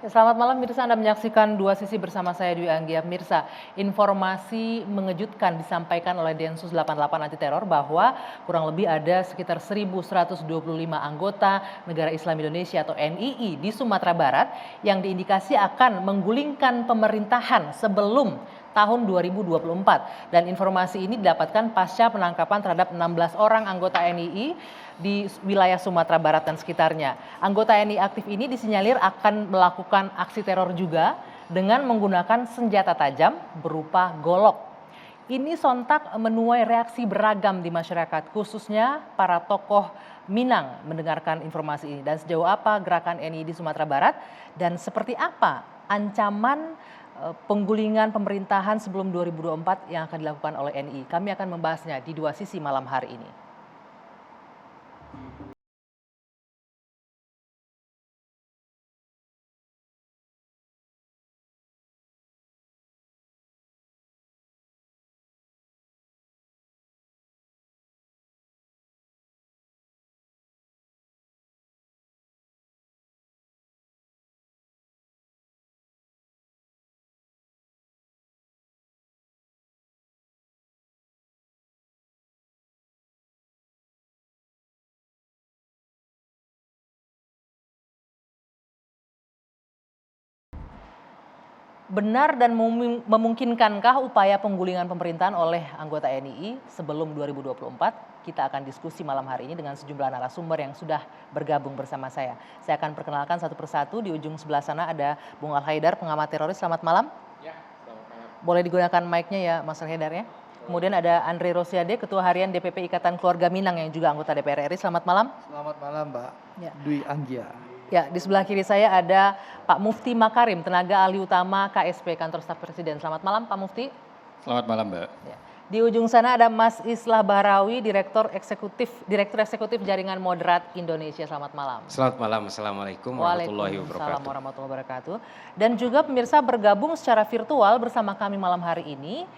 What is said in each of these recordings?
Selamat malam Mirsa, Anda menyaksikan Dua Sisi bersama saya Dwi Anggia. Mirsa, informasi mengejutkan disampaikan oleh Densus 88 anti teror bahwa kurang lebih ada sekitar 1.125 anggota Negara Islam Indonesia atau NII di Sumatera Barat yang diindikasi akan menggulingkan pemerintahan sebelum tahun 2024. Dan informasi ini didapatkan pasca penangkapan terhadap 16 orang anggota NII di wilayah Sumatera Barat dan sekitarnya. Anggota NII aktif ini disinyalir akan melakukan aksi teror juga dengan menggunakan senjata tajam berupa golok. Ini sontak menuai reaksi beragam di masyarakat, khususnya para tokoh Minang mendengarkan informasi ini. Dan sejauh apa gerakan NII di Sumatera Barat dan seperti apa ancaman penggulingan pemerintahan sebelum 2024 yang akan dilakukan oleh NII. Kami akan membahasnya di Dua Sisi malam hari ini. Benar dan memungkinkankah upaya penggulingan pemerintahan oleh anggota NII sebelum 2024? Kita akan diskusi malam hari ini dengan sejumlah narasumber yang sudah bergabung bersama saya. Saya akan perkenalkan satu persatu. Di ujung sebelah sana ada Bung Al Haidar, pengamat teroris. Selamat malam. Ya, selamat malam. Boleh digunakan mic-nya ya, Mas Al Haidar ya. Kemudian ada Andre Rosiade, Ketua Harian DPP Ikatan Keluarga Minang yang juga anggota DPR RI. Selamat malam. Selamat malam, Mbak Ya. Dwi Anggia. Ya, di sebelah kiri saya ada Pak Mufti Makarim, tenaga ahli utama KSP Kantor Staf Presiden. Selamat malam Pak Mufti. Selamat malam, Mbak. Ya. Di ujung sana ada Mas Islah Bahrawi, Direktur Eksekutif Jaringan Moderat Indonesia. Selamat malam. Selamat malam. Assalamualaikum warahmatullahi Waalaikumsalam wabarakatuh. warahmatullahi wabarakatuh. Dan juga pemirsa bergabung secara virtual bersama kami malam hari ini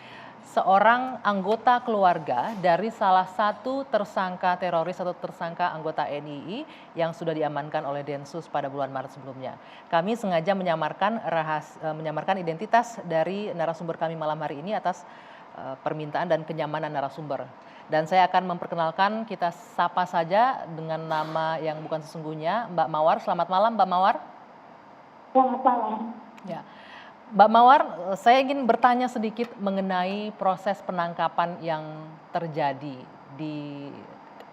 seorang anggota keluarga dari salah satu tersangka teroris atau tersangka anggota NII yang sudah diamankan oleh Densus pada bulan Maret sebelumnya. Kami sengaja menyamarkan identitas dari narasumber kami malam hari ini atas permintaan dan kenyamanan narasumber. Dan saya akan memperkenalkan, kita sapa saja dengan nama yang bukan sesungguhnya, Mbak Mawar. Selamat malam Mbak Mawar. Selamat malam. Ya. Mbak Mawar, saya ingin bertanya sedikit mengenai proses penangkapan yang terjadi di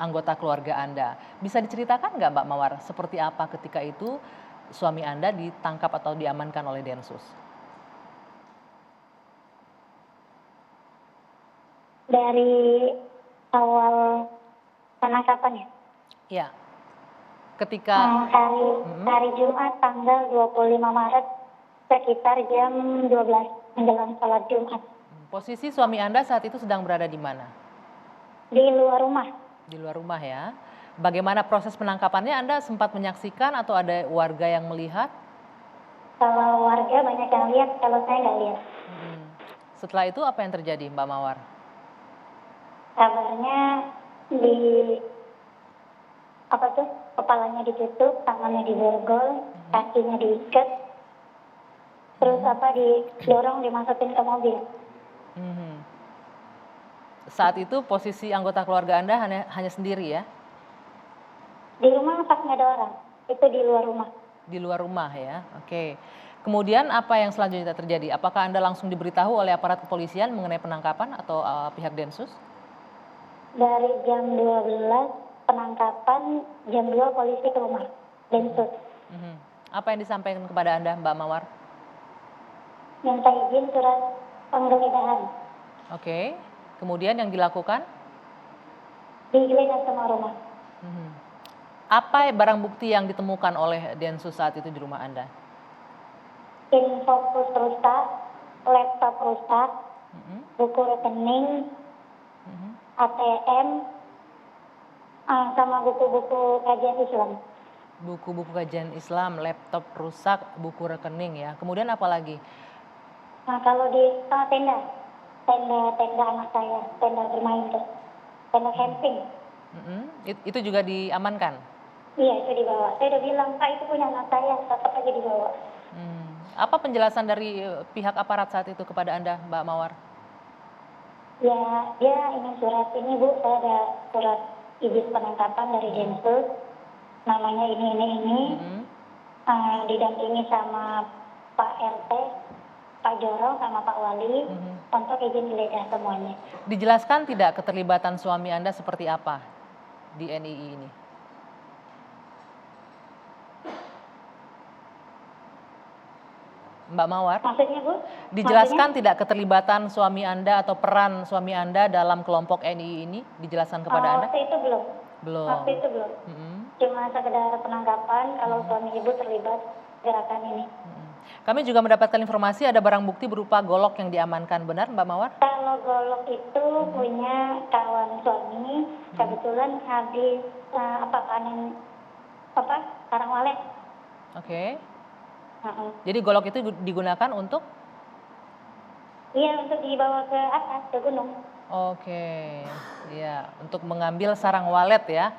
anggota keluarga Anda. Bisa diceritakan nggak Mbak Mawar, seperti apa ketika itu suami Anda ditangkap atau diamankan oleh Densus? Dari awal penangkapan ya? Ya, ketika hari Jumat tanggal 25 Maret sekitar jam 12 menjelang sholat Jumat. Posisi suami Anda saat itu sedang berada di mana? Di luar rumah. Di luar rumah ya. Bagaimana proses penangkapannya? Anda sempat menyaksikan atau ada warga yang melihat? Kalau warga banyak yang lihat, kalau saya nggak lihat. Setelah itu apa yang terjadi Mbak Mawar? Kabarnya kepalanya ditutup, tangannya diborgol, kakinya diikat, terus didorong dimasukin ke mobil. Saat itu posisi anggota keluarga Anda hanya sendiri ya? Di rumah pas nggak ada orang, itu di luar rumah. Di luar rumah ya, oke. Kemudian apa yang selanjutnya terjadi? Apakah Anda langsung diberitahu oleh aparat kepolisian mengenai penangkapan atau pihak Densus? Dari jam 12 penangkapan, jam 2 polisi ke rumah Densus. Apa yang disampaikan kepada Anda Mbak Mawar? Minta izin surat penggeledahan. Oke, kemudian yang dilakukan? Digeledah semua rumah. Apa barang bukti yang ditemukan oleh Densus saat itu di rumah Anda? Infocus rusak, laptop rusak, buku rekening, ATM, sama buku-buku kajian Islam. Buku-buku kajian Islam, laptop rusak, buku rekening ya. Kemudian apa lagi? Nah, kalau di tenda anak saya, tenda bermain tuh, tenda camping. Itu juga diamankan? Iya, itu dibawa. Saya udah bilang, Pak itu punya anak saya, tetap aja dibawa. Apa penjelasan dari pihak aparat saat itu kepada Anda, Mbak Mawar? Ya, dia ingin surat ini Bu, saya ada surat izin penangkapan dari Densus, namanya ini. Didampingi sama Pak RT, Pak Joro, sama Pak Wali, untuk izin geledah semuanya. Dijelaskan tidak keterlibatan suami Anda seperti apa di NII ini? Mbak Mawar? Maksudnya Bu? Dijelaskan tidak keterlibatan suami Anda atau peran suami Anda dalam kelompok NII ini? Dijelaskan kepada Anda? Waktu itu belum. Belum. Waktu itu belum. Cuma sekedar penangkapan kalau suami ibu terlibat gerakan ini. Kami juga mendapatkan informasi ada barang bukti berupa golok yang diamankan, benar Mbak Mawar? Kalau golok itu punya kawan suami, kebetulan habis panen sarang walet. Oke. Jadi golok itu digunakan untuk? Iya, untuk dibawa ke atas, ke gunung. Oke, ya, untuk mengambil sarang walet ya,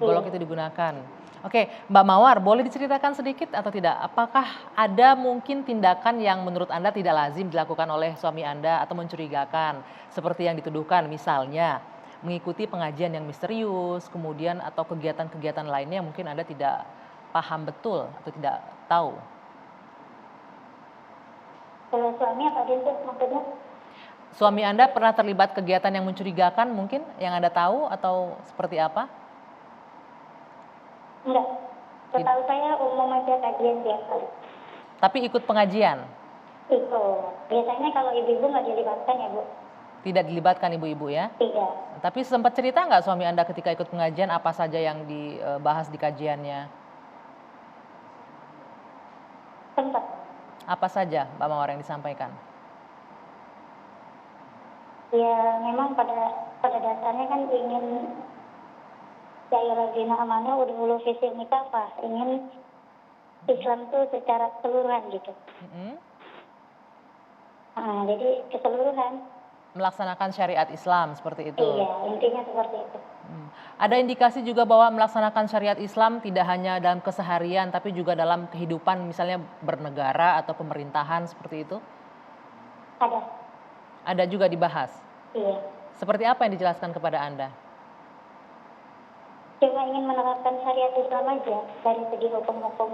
golok itu digunakan. Oke, Mbak Mawar, boleh diceritakan sedikit atau tidak? Apakah ada mungkin tindakan yang menurut Anda tidak lazim dilakukan oleh suami Anda atau mencurigakan, seperti yang dituduhkan, misalnya mengikuti pengajian yang misterius, kemudian atau kegiatan-kegiatan lainnya yang mungkin Anda tidak paham betul atau tidak tahu? Kalau suami atau Densus maksudnya? Suami Anda pernah terlibat kegiatan yang mencurigakan mungkin yang Anda tahu atau seperti apa? Enggak. Setahu saya umum aja kajian tiap hari. Tapi ikut pengajian? Ikut. Biasanya kalau ibu-ibu nggak dilibatkan ya Bu? Tidak dilibatkan ibu-ibu ya? Tidak. Tapi sempat cerita nggak suami Anda ketika ikut pengajian apa saja yang dibahas di kajiannya? Sempat. Apa saja Mbak Mawar yang disampaikan? Ya memang pada dasarnya kan ingin Jairadina Amano Udhulu Visi Mikafah, ingin Islam itu secara keseluruhan gitu. Jadi keseluruhan. Melaksanakan syariat Islam seperti itu? Iya, intinya seperti itu. Ada indikasi juga bahwa melaksanakan syariat Islam tidak hanya dalam keseharian tapi juga dalam kehidupan misalnya bernegara atau pemerintahan seperti itu? Ada. Ada juga dibahas? Iya. Seperti apa yang dijelaskan kepada Anda? Cuma ingin menerapkan syariat Islam aja dari segi hukum-hukum.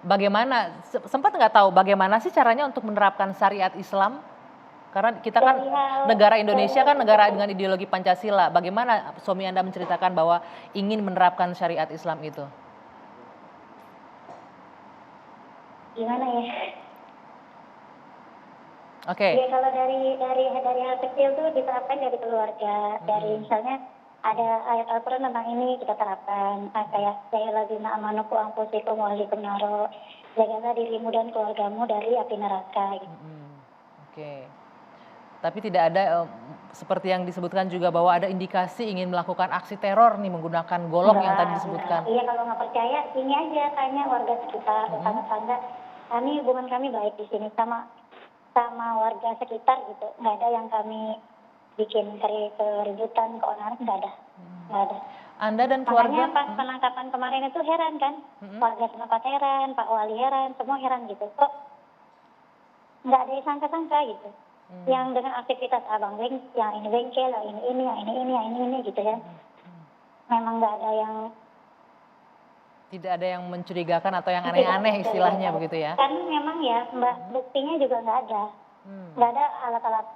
Bagaimana, sempat nggak tahu bagaimana sih caranya untuk menerapkan syariat Islam? Karena kita kan negara Indonesia kan negara dengan ideologi Pancasila. Bagaimana suami Anda menceritakan bahwa ingin menerapkan syariat Islam itu? Gimana ya? Oke. Ya kalau dari hal kecil tuh diterapkan dari keluarga, dari misalnya ada ayat Al-Quran tentang ini kita terapkan, kayak Ja'aladzina amanu qu anfusakum wa ahlikum naro, jagalah dirimu dan keluargamu dari api neraka. Gitu. Oke. Tapi tidak ada seperti yang disebutkan juga bahwa ada indikasi ingin melakukan aksi teror nih menggunakan golok yang tadi disebutkan. Iya, kalau nggak percaya sini aja tanya warga sekitar, tetangga-tetangga. Kami hubungan kami baik di sini sama warga sekitar gitu. Nggak ada yang kami bikin keributan, keonaran, nggak ada. Anda dan keluarga? Makanya pas penangkapan kemarin itu heran kan, warga setempat heran, Pak Wali heran, semua heran gitu. Kok nggak ada yang sangka-sangka gitu. Yang dengan aktivitas abang yang ini bengkel, yang ini gitu ya. Memang nggak ada yang. Tidak ada yang mencurigakan atau yang aneh-aneh istilahnya begitu ya? Karena memang ya Mbak, buktinya juga nggak ada. Nggak ada alat-alat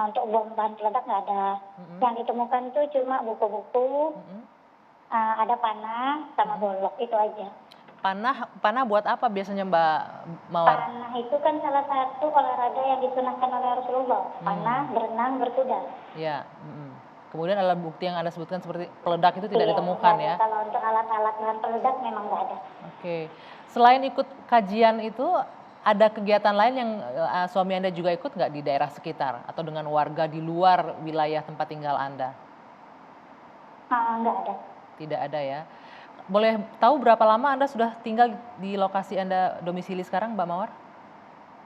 untuk bom bahan peledak, nggak ada. Yang ditemukan tuh cuma buku-buku, ada panah sama golok, itu aja. Panah buat apa biasanya Mbak Mawar? Panah itu kan salah satu olahraga yang disunahkan oleh Rasulullah. Panah, berenang, berkuda. Ya. Kemudian alat bukti yang Anda sebutkan seperti peledak itu tidak ditemukan ya? Kalau untuk alat-alat bahan peledak memang nggak ada. Oke. Selain ikut kajian itu, ada kegiatan lain yang suami Anda juga ikut nggak di daerah sekitar? Atau dengan warga di luar wilayah tempat tinggal Anda? Nggak ada. Tidak ada ya? Boleh tahu berapa lama Anda sudah tinggal di lokasi Anda domisili sekarang, Mbak Mawar?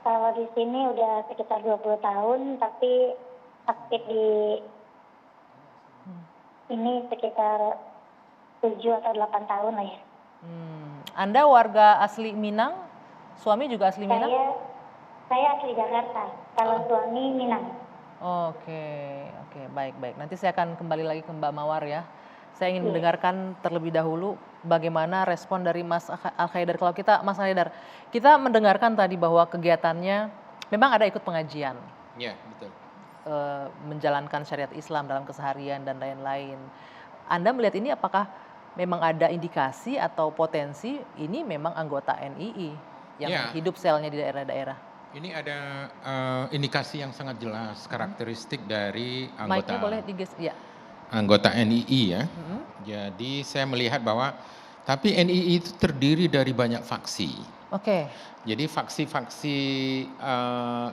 Kalau di sini udah sekitar 20 tahun, tapi aktif di ini sekitar 7 atau 8 tahun lah ya. Anda warga asli Minang? Suami juga asli Minang? Saya asli Jakarta. Kalau suami Minang. Oke, baik. Nanti saya akan kembali lagi ke Mbak Mawar ya. Saya ingin mendengarkan terlebih dahulu bagaimana respon dari Mas Al-Haidar. Kalau Mas Al-Haidar, kita mendengarkan tadi bahwa kegiatannya memang ada ikut pengajian. Ya, betul. Menjalankan syariat Islam dalam keseharian dan lain-lain. Anda melihat ini apakah memang ada indikasi atau potensi ini memang anggota NII yang hidup selnya di daerah-daerah? Ini ada indikasi yang sangat jelas karakteristik dari Mic-nya boleh anggota NII ya. Jadi saya melihat bahwa tapi NII itu terdiri dari banyak faksi. Oke. Jadi faksi-faksi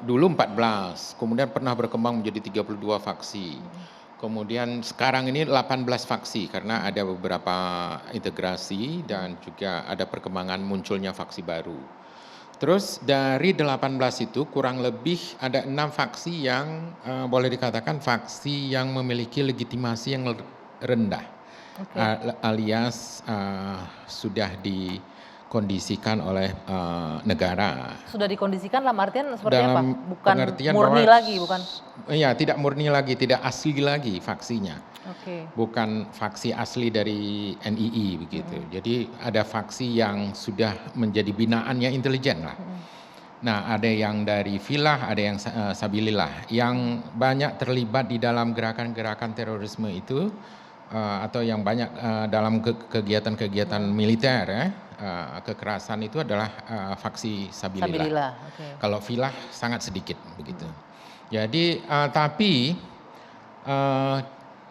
dulu 14, kemudian pernah berkembang menjadi 32 faksi. Kemudian sekarang ini 18 faksi karena ada beberapa integrasi dan juga ada perkembangan munculnya faksi baru. Terus dari 18 itu kurang lebih ada 6 faksi yang boleh dikatakan faksi yang memiliki legitimasi yang rendah. Alias sudah dikondisikan oleh negara. Sudah dikondisikan dalam artian seperti dalam apa? Bukan murni lagi, bukan? Iya, tidak murni lagi, tidak asli lagi faksinya. Bukan faksi asli dari NII begitu. Jadi ada faksi yang sudah menjadi binaannya intelijen lah. Nah, ada yang dari Filah, ada yang Sabilillah, yang banyak terlibat di dalam gerakan-gerakan terorisme itu atau yang banyak dalam kegiatan-kegiatan militer ya. Kekerasan itu adalah faksi Sabilillah. Kalau Filah sangat sedikit begitu. Jadi tapi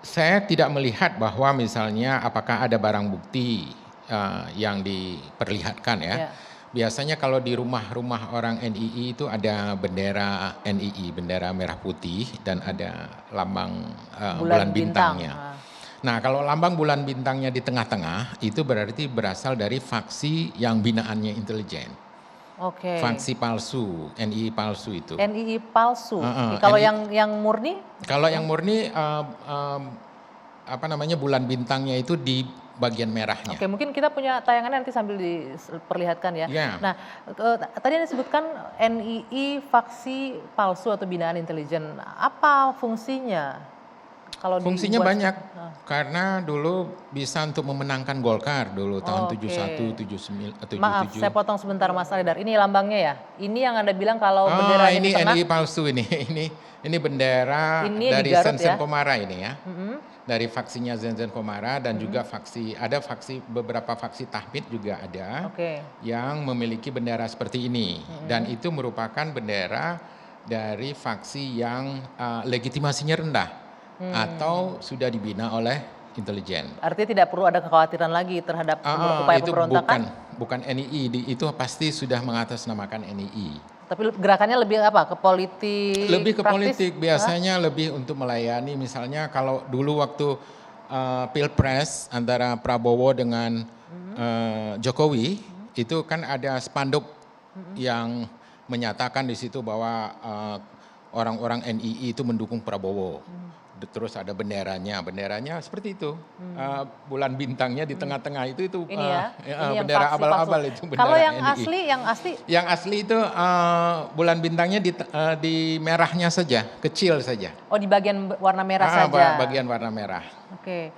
saya tidak melihat bahwa misalnya apakah ada barang bukti yang diperlihatkan ya. Biasanya kalau di rumah-rumah orang NII itu ada bendera NII, bendera merah putih dan ada lambang bulan bintangnya. Nah, kalau lambang bulan bintangnya di tengah-tengah itu berarti berasal dari faksi yang binaannya intelijen. Faksi palsu, NII palsu itu. NII palsu. Kalau yang murni? Kalau yang murni bulan bintangnya itu di bagian merahnya. Mungkin kita punya tayangannya nanti sambil diperlihatkan ya. Nah, tadi Anda sebutkan NII faksi palsu atau binaan intelijen. Apa fungsinya? Fungsinya banyak, karena dulu bisa untuk memenangkan Golkar dulu tahun 71, 79, 77. Maaf, saya potong sebentar Mas Al-Haidar. Ini lambangnya ya? Ini yang Anda bilang kalau bendera ini tengah? NII palsu ini. Ini bendera dari Zenzen Komara ini ya. Dari faksinya Zenzen Komara dan juga beberapa faksi Tahmid juga ada yang memiliki bendera seperti ini. Dan itu merupakan bendera dari faksi yang legitimasinya rendah. Atau sudah dibina oleh intelijen. Artinya tidak perlu ada kekhawatiran lagi terhadap upaya pemberontakan? Bukan NII, itu pasti sudah mengatasnamakan NII. Tapi gerakannya lebih apa? Ke politik? Lebih ke politik, biasanya lebih untuk melayani. Misalnya kalau dulu waktu Pilpres antara Prabowo dengan Jokowi, itu kan ada spanduk yang menyatakan di situ bahwa orang-orang NII itu mendukung Prabowo. Terus ada benderanya seperti itu. Bulan bintangnya di tengah-tengah itu ini bendera abal-abal itu bendera Kalau yang NII. asli? Yang asli itu bulan bintangnya di merahnya saja, kecil saja. Oh, di bagian warna merah saja. Bagian warna merah.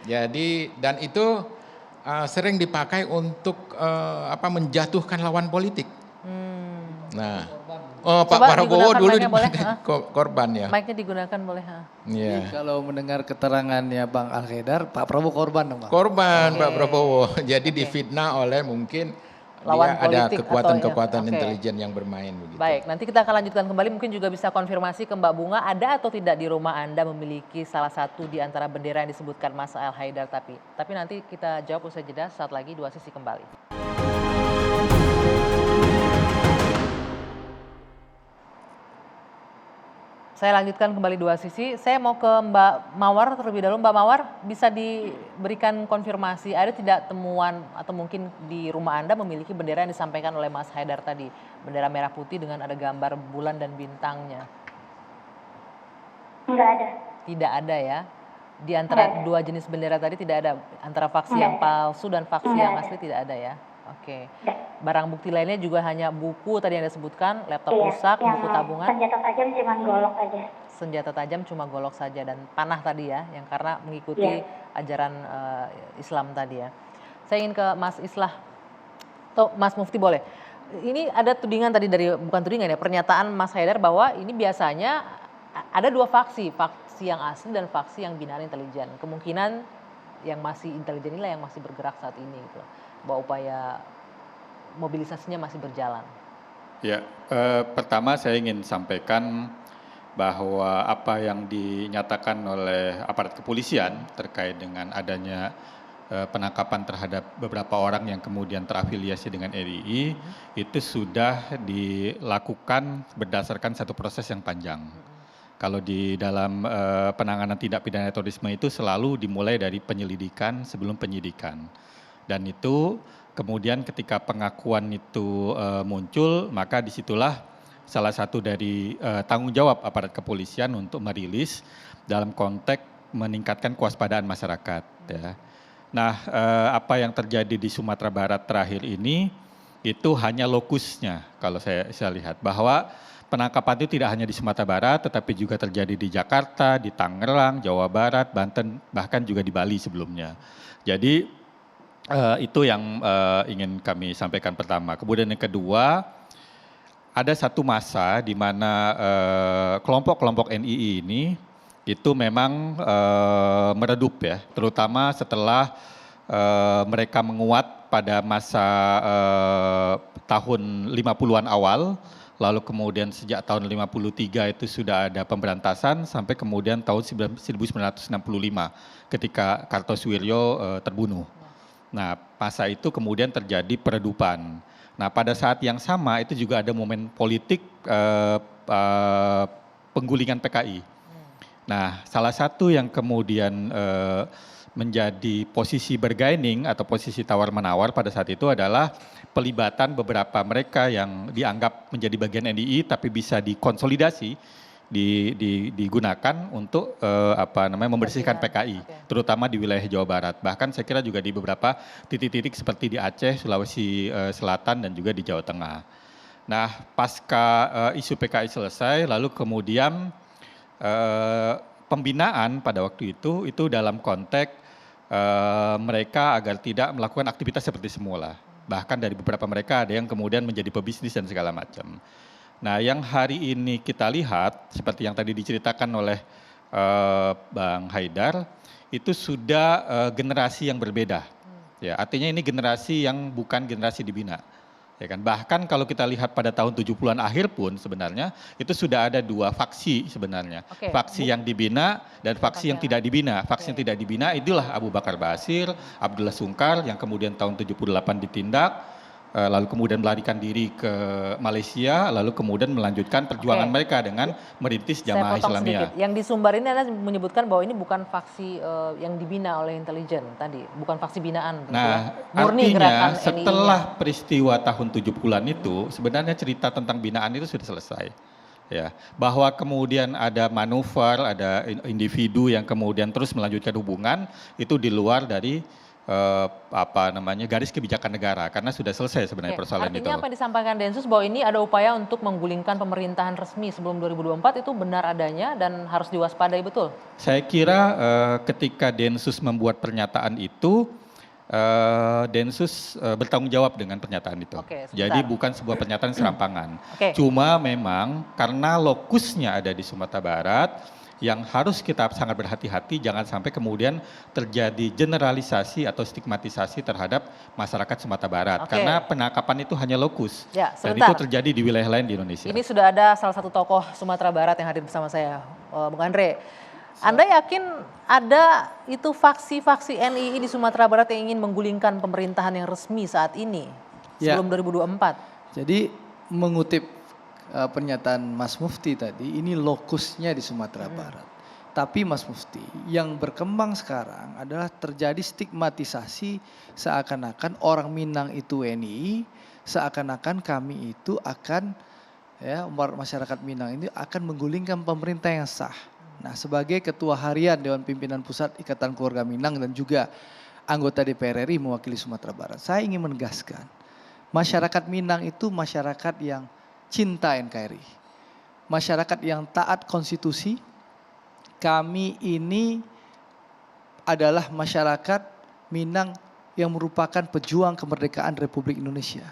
Jadi dan itu sering dipakai untuk menjatuhkan lawan politik. Nah. Pak Prabowo dulu korban ya. Mic-nya digunakan boleh. Jadi kalau mendengar keterangannya Bang Al-Haidar, Pak Prabowo korban dong Bang? Korban Pak Prabowo. Jadi difitnah oleh mungkin lawan dia ada kekuatan-kekuatan intelijen yang bermain begitu. Baik, nanti kita akan lanjutkan kembali. Mungkin juga bisa konfirmasi ke Mbak Bunga, ada atau tidak di rumah Anda memiliki salah satu di antara bendera yang disebutkan Mas Al-Haidar tapi nanti kita jawab usai jeda, saat lagi Dua Sisi kembali. Saya lanjutkan kembali Dua Sisi. Saya mau ke Mbak Mawar terlebih dahulu. Mbak Mawar, bisa diberikan konfirmasi, ada tidak temuan atau mungkin di rumah Anda memiliki bendera yang disampaikan oleh Mas Haidar tadi, bendera merah putih dengan ada gambar bulan dan bintangnya? Enggak ada. Tidak ada ya? Di antara dua jenis bendera tadi tidak ada, antara faksi yang palsu dan faksi yang asli tidak ada ya? Oke. Nggak. Barang bukti lainnya juga hanya buku tadi yang Anda sebutkan, laptop Iya, rusak, yang buku tabungan, senjata tajam cuma golok aja. senjata tajam cuma golok saja dan panah tadi ya, yang karena mengikuti Iya. ajaran Islam tadi ya. Saya ingin ke Mas Islah, atau Mas Mufti boleh. Ini ada tudingan tadi dari, bukan tudingan ya, pernyataan Mas Haidar bahwa ini biasanya ada dua faksi yang asli dan faksi yang binaan intelijen. Kemungkinan yang masih intelijen inilah yang masih bergerak saat ini gitu. Bahwa upaya mobilisasinya masih berjalan. Ya, pertama saya ingin sampaikan bahwa apa yang dinyatakan oleh aparat kepolisian terkait dengan adanya penangkapan terhadap beberapa orang yang kemudian terafiliasi dengan RII itu sudah dilakukan berdasarkan satu proses yang panjang. Kalau di dalam penanganan tindak pidana terorisme itu selalu dimulai dari penyelidikan sebelum penyidikan. Dan itu kemudian ketika pengakuan itu muncul, maka disitulah salah satu dari tanggung jawab aparat kepolisian untuk merilis dalam konteks meningkatkan kewaspadaan masyarakat. Ya. Nah, apa yang terjadi di Sumatera Barat terakhir ini itu hanya lokusnya kalau saya lihat bahwa penangkapan itu tidak hanya di Sumatera Barat, tetapi juga terjadi di Jakarta, di Tangerang, Jawa Barat, Banten, bahkan juga di Bali sebelumnya. Jadi itu yang ingin kami sampaikan pertama. Kemudian yang kedua, ada satu masa di mana kelompok-kelompok NII ini itu memang meredup ya, terutama setelah mereka menguat pada masa tahun 50-an awal. Lalu kemudian sejak tahun 53 itu sudah ada pemberantasan sampai kemudian tahun 1965 ketika Kartosuwiryo terbunuh. Nah, masa itu kemudian terjadi peredupan. Nah, pada saat yang sama itu juga ada momen politik penggulingan PKI. Nah, salah satu yang kemudian menjadi posisi bargaining atau posisi tawar-menawar pada saat itu adalah pelibatan beberapa mereka yang dianggap menjadi bagian NII tapi bisa dikonsolidasi, digunakan untuk membersihkan PKI, terutama di wilayah Jawa Barat. Bahkan saya kira juga di beberapa titik-titik seperti di Aceh, Sulawesi Selatan dan juga di Jawa Tengah. Nah, pasca isu PKI selesai, lalu kemudian pembinaan pada waktu itu dalam konteks mereka agar tidak melakukan aktivitas seperti semula. Bahkan dari beberapa mereka ada yang kemudian menjadi pebisnis dan segala macam. Nah, yang hari ini kita lihat seperti yang tadi diceritakan oleh Bang Haidar, itu sudah generasi yang berbeda. Ya, artinya ini generasi yang bukan generasi dibina. Ya kan? Bahkan kalau kita lihat pada tahun 70-an akhir pun sebenarnya itu sudah ada dua faksi sebenarnya. Faksi yang dibina dan faksi yang tidak dibina. Faksi yang tidak dibina itulah Abu Bakar Basir, Abdullah Sungkar yang kemudian tahun 78 ditindak, lalu kemudian melarikan diri ke Malaysia, lalu kemudian melanjutkan perjuangan mereka dengan merintis Jamaah Islamiyah. Sedikit. Yang di Sumbar ini Anda menyebutkan bahwa ini bukan faksi yang dibina oleh intelijen tadi, bukan faksi binaan. Nah, murni artinya setelah peristiwa tahun 70-an itu, sebenarnya cerita tentang binaan itu sudah selesai. Ya, bahwa kemudian ada manuver, ada individu yang kemudian terus melanjutkan hubungan, itu di luar dari garis kebijakan negara karena sudah selesai sebenarnya persoalan itu. Artinya apa yang disampaikan Densus bahwa ini ada upaya untuk menggulingkan pemerintahan resmi sebelum 2024 itu benar adanya dan harus diwaspadai betul? Saya kira ketika Densus membuat pernyataan itu Densus bertanggung jawab dengan pernyataan itu. Jadi bukan sebuah pernyataan serampangan. Cuma memang karena lokusnya ada di Sumatera Barat, yang harus kita sangat berhati-hati jangan sampai kemudian terjadi generalisasi atau stigmatisasi terhadap masyarakat Sumatera Barat. Karena penangkapan itu hanya lokus. Ya, dan itu terjadi di wilayah lain di Indonesia. Ini sudah ada salah satu tokoh Sumatera Barat yang hadir bersama saya, Bung Andre. Anda yakin ada itu faksi-faksi NII di Sumatera Barat yang ingin menggulingkan pemerintahan yang resmi saat ini sebelum 2024? Jadi mengutip pernyataan Mas Mufti tadi, ini lokusnya di Sumatera Barat. Tapi Mas Mufti, yang berkembang sekarang adalah terjadi stigmatisasi seakan-akan orang Minang itu NII, seakan-akan kami itu akan, ya, masyarakat Minang ini akan menggulingkan pemerintah yang sah. Nah, sebagai Ketua Harian Dewan Pimpinan Pusat Ikatan Keluarga Minang dan juga anggota DPR RI mewakili Sumatera Barat. Saya ingin menegaskan, masyarakat Minang itu masyarakat yang cinta NKRI. Masyarakat yang taat konstitusi. Kami ini adalah masyarakat Minang yang merupakan pejuang kemerdekaan Republik Indonesia.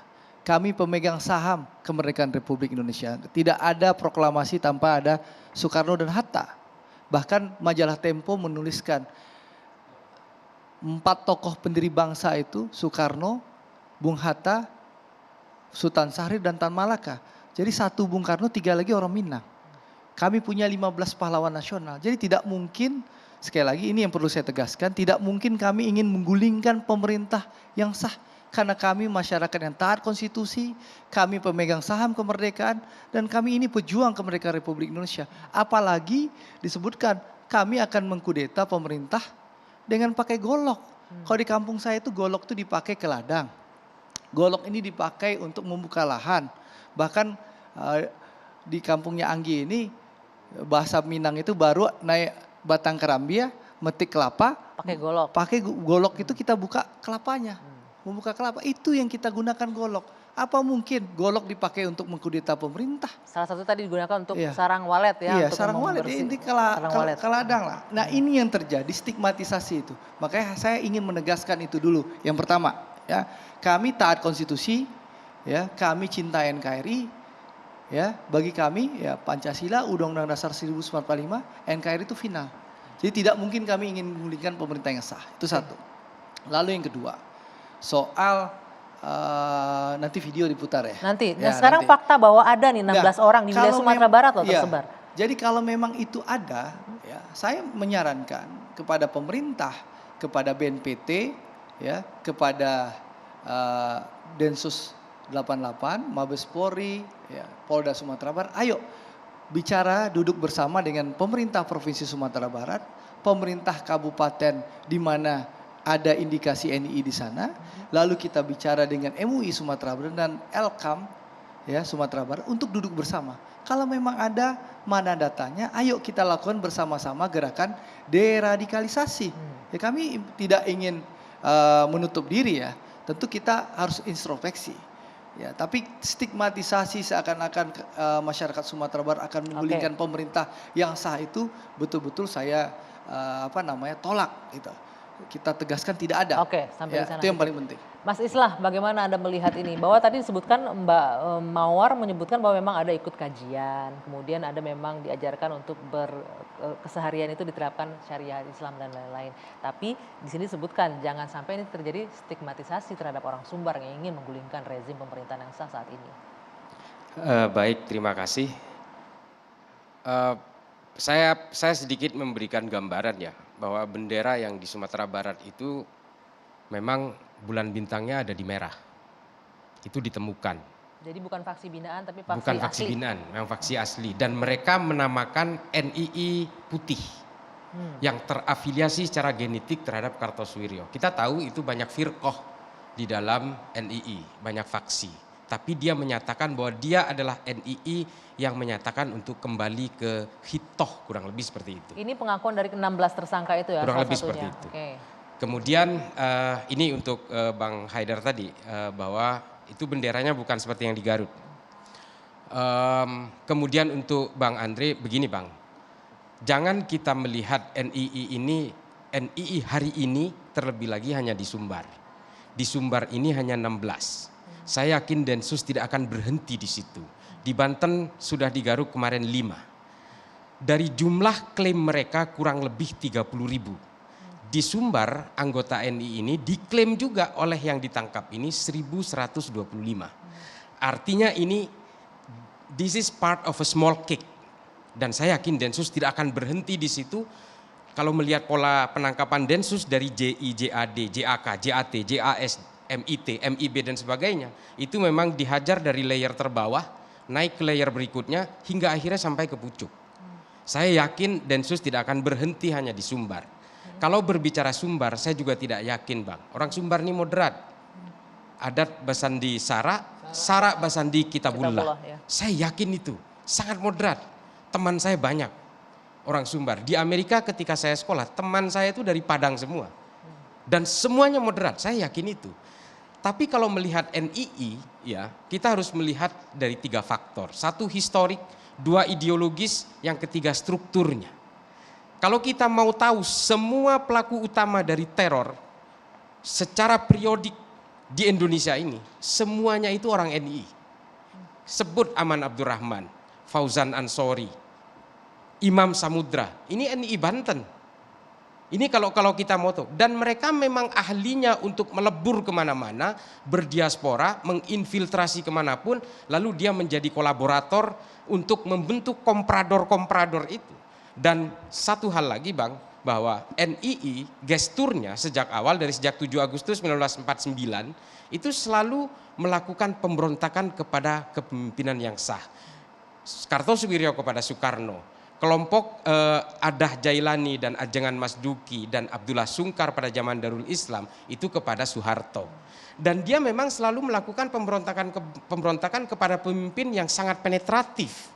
Kami pemegang saham kemerdekaan Republik Indonesia. Tidak ada proklamasi tanpa ada Soekarno dan Hatta. Bahkan majalah Tempo menuliskan 4 tokoh pendiri bangsa itu Soekarno, Bung Hatta, Sultan Syahrir dan Tan Malaka. Jadi 1 Bung Karno, 3 lagi orang Minang. Kami punya 15 pahlawan nasional. Jadi tidak mungkin, sekali lagi ini yang perlu saya tegaskan, tidak mungkin kami ingin menggulingkan pemerintah yang sah. Karena kami masyarakat yang taat konstitusi, kami pemegang saham kemerdekaan, dan kami ini pejuang kemerdekaan Republik Indonesia. Apalagi disebutkan kami akan mengkudeta pemerintah dengan pakai golok. Kalau di kampung saya itu golok itu dipakai ke ladang. Golok ini dipakai untuk membuka lahan. Bahkan di kampungnya Anggi ini, bahasa Minang itu baru naik batang kerambia, metik kelapa. Pakai golok. Pakai golok itu kita buka kelapanya. Membuka kelapa, itu yang kita gunakan golok. Apa mungkin golok dipakai untuk mengkudeta pemerintah? Salah satu tadi digunakan untuk sarang walet ya. Iya, untuk sarang walet, ini ke ladang lah. Nah ini yang terjadi, stigmatisasi itu. Makanya saya ingin menegaskan itu dulu. Yang pertama, ya kami taat konstitusi, ya kami cinta NKRI, ya bagi kami ya Pancasila, Undang-Undang Dasar 1945, NKRI itu final. Jadi tidak mungkin kami ingin menggulingkan pemerintah yang sah. Itu satu. Lalu yang kedua, soal nanti video diputar ya. Nanti. Ya, Nah sekarang nanti. fakta bahwa ada nih 16 orang di wilayah Sumatera Barat loh tersebar. Jadi kalau memang itu ada, ya saya menyarankan kepada pemerintah, kepada BNPT, ya kepada Densus 88, Mabes Polri, ya, Polda Sumatera Barat, ayo bicara, duduk bersama dengan pemerintah Provinsi Sumatera Barat, pemerintah kabupaten di mana ada indikasi NII di sana, lalu kita bicara dengan MUI Sumatera Barat dan Elkam ya Sumatera Barat untuk duduk bersama. Kalau memang ada, mana datanya, ayo kita lakukan bersama-sama gerakan deradikalisasi. Ya, kami tidak ingin menutup diri ya, tentu kita harus introspeksi. Ya, tapi stigmatisasi seakan-akan masyarakat Sumatera Barat akan menggulingkan pemerintah yang sah itu betul-betul saya tolak gitu. Kita tegaskan tidak ada. Oke, sampai di sana. Itu yang paling penting. Mas Islah, bagaimana Anda melihat ini? Bahwa tadi disebutkan Mbak Mawar menyebutkan bahwa memang ada ikut kajian, kemudian ada memang diajarkan untuk keseharian itu diterapkan syariat Islam dan lain-lain. Tapi di sini disebutkan jangan sampai ini terjadi stigmatisasi terhadap orang Sumbar yang ingin menggulingkan rezim pemerintahan yang sah saat ini. Baik, terima kasih. Saya sedikit memberikan gambaran ya, bahwa bendera yang di Sumatera Barat itu memang bulan bintangnya ada di merah. Itu ditemukan. Jadi bukan faksi binaan tapi faksi asli. Bukan faksi binaan, memang faksi asli. Dan mereka menamakan NII putih. Yang terafiliasi secara genetik terhadap Kartosuwiryo. Kita tahu itu banyak firqoh di dalam NII, banyak faksi. Tapi dia menyatakan bahwa dia adalah NII yang menyatakan untuk kembali ke hitoh, kurang lebih seperti itu. Ini pengakuan dari 16 tersangka itu ya? Kurang lebih satunya. seperti itu. Okay. Kemudian ini untuk Bang Haidar tadi, bahwa itu benderanya bukan seperti yang di Garut. Kemudian untuk Bang Andre, begini Bang. Jangan kita melihat NII hari ini terlebih lagi hanya di Sumbar. Di Sumbar ini hanya 16. Saya yakin Densus tidak akan berhenti di situ. Di Banten sudah di Garut kemarin 5. Dari jumlah klaim mereka kurang lebih 30.000. Di Sumbar anggota NII ini diklaim juga oleh yang ditangkap ini 1.125. Artinya this is part of a small cake. Dan saya yakin Densus tidak akan berhenti di situ. Kalau melihat pola penangkapan Densus dari JI, JAD, JAK, JAT, JAS, MIT, MIB dan sebagainya, itu memang dihajar dari layer terbawah, naik ke layer berikutnya hingga akhirnya sampai ke pucuk. Saya yakin Densus tidak akan berhenti hanya di Sumbar. Kalau berbicara Sumbar, saya juga tidak yakin Bang. Orang Sumbar ini moderat. Adat Basandi Sara Basandi Kitabullah. Ya. Saya yakin itu, sangat moderat. Teman saya banyak orang Sumbar. Di Amerika ketika saya sekolah, teman saya itu dari Padang semua. Dan semuanya moderat, saya yakin itu. Tapi kalau melihat NII, ya kita harus melihat dari 3 faktor. 1 historik, 2 ideologis, yang ketiga strukturnya. Kalau kita mau tahu semua pelaku utama dari teror secara periodik di Indonesia ini, semuanya itu orang NII. Sebut Aman Abdurrahman, Fauzan Ansori, Imam Samudra, ini NII Banten. Ini kalau kita mau tahu. Dan mereka memang ahlinya untuk melebur kemana-mana, berdiaspora, menginfiltrasi kemanapun, lalu dia menjadi kolaborator untuk membentuk komprador-komprador itu. Dan satu hal lagi Bang, bahwa NII gesturnya sejak awal, dari sejak 7 Agustus 1949, itu selalu melakukan pemberontakan kepada kepemimpinan yang sah. Kartosuwiryo kepada Soekarno, kelompok Adah Jailani dan Ajengan Mas Duki dan Abdullah Sungkar pada zaman Darul Islam itu kepada Soeharto. Dan dia memang selalu melakukan pemberontakan kepada pemimpin yang sangat penetratif.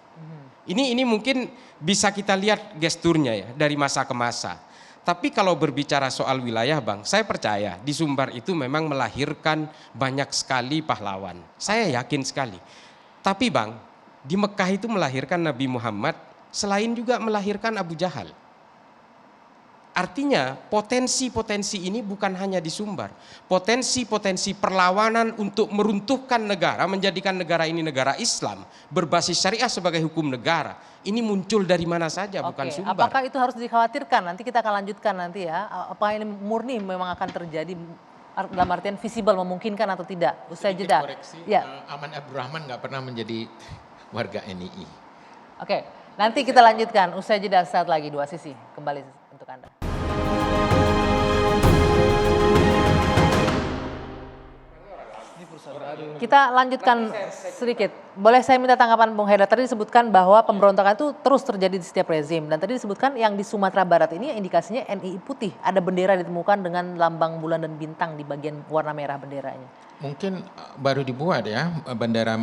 Ini mungkin bisa kita lihat gesturnya ya dari masa ke masa. Tapi kalau berbicara soal wilayah Bang, saya percaya di Sumbar itu memang melahirkan banyak sekali pahlawan. Saya yakin sekali. Tapi Bang, di Mekah itu melahirkan Nabi Muhammad, selain juga melahirkan Abu Jahal. Artinya potensi-potensi ini bukan hanya di Sumbar. Potensi-potensi perlawanan untuk meruntuhkan negara, menjadikan negara ini negara Islam, berbasis syariah sebagai hukum negara. Ini muncul dari mana saja, bukan Sumbar. Apakah itu harus dikhawatirkan? Nanti kita akan lanjutkan nanti ya. Apakah ini murni memang akan terjadi dalam artian visible, memungkinkan atau tidak? Usai jeda. Koreksi, Ya. Aman Abdurrahman nggak pernah menjadi warga NII. Oke, nanti kita lanjutkan. Usai jeda saat lagi, Dua Sisi kembali untuk Anda. Kita lanjutkan sedikit. Boleh saya minta tanggapan Bung Haidar? Tadi disebutkan bahwa pemberontakan itu terus terjadi di setiap rezim. Dan tadi disebutkan yang di Sumatera Barat ini indikasinya NII putih. Ada bendera ditemukan dengan lambang bulan dan bintang di bagian warna merah benderanya. Mungkin baru dibuat ya bendera